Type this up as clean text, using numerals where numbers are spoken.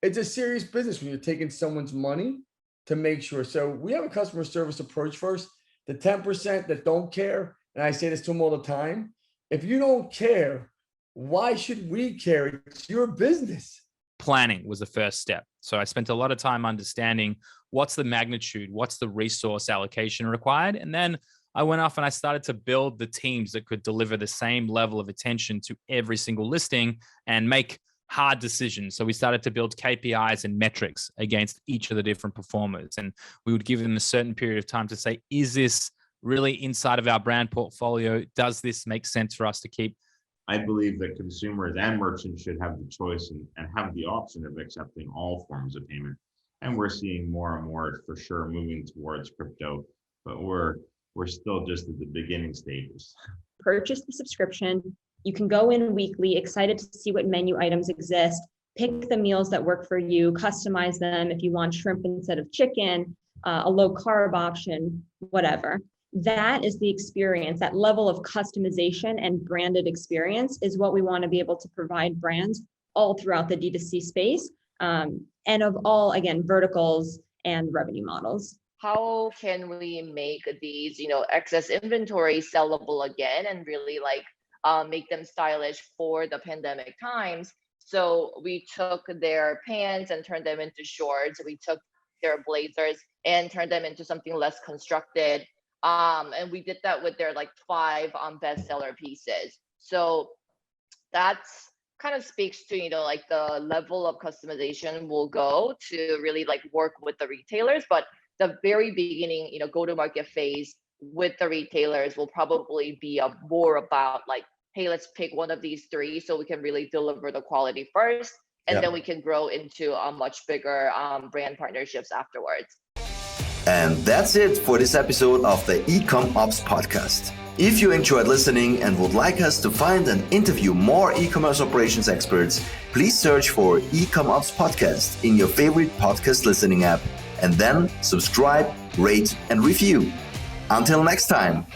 it's a serious business when you're taking someone's money to make sure. So we have a customer service approach first. The 10% that don't care, and I say this to them all the time, if you don't care, why should we care? It's your business. Planning was the first step. So I spent a lot of time understanding what's the magnitude, what's the resource allocation required. And then I went off and I started to build the teams that could deliver the same level of attention to every single listing and make hard decisions. So we started to build KPIs and metrics against each of the different performers. And we would give them a certain period of time to say, is this really inside of our brand portfolio? Does this make sense for us to keep? I believe that consumers and merchants should have the choice and have the option of accepting all forms of payment. And we're seeing more and more for sure moving towards crypto, but we're still just at the beginning stages. Purchase the subscription. You can go in weekly, excited to see what menu items exist, pick the meals that work for you, customize them if you want shrimp instead of chicken, a low carb option, whatever. That is the experience, that level of customization and branded experience is what we want to be able to provide brands all throughout the D2C space, and of all, again, verticals and revenue models. How can we make these, excess inventory sellable again and really make them stylish for the pandemic times? So we took their pants and turned them into shorts. We took their blazers and turned them into something less constructed. And we did that with their 5 bestseller pieces. So that's kind of speaks to, the level of customization we'll go to really work with the retailers. But the very beginning, go-to-market phase with the retailers will probably be more about hey, let's pick one of these 3 so we can really deliver the quality first. And then we can grow into a much bigger brand partnerships afterwards. And that's it for this episode of the eCom Ops podcast. If you enjoyed listening and would like us to find and interview more e-commerce operations experts, please search for eCom Ops podcast in your favorite podcast listening app, and then subscribe, rate, and review. Until next time.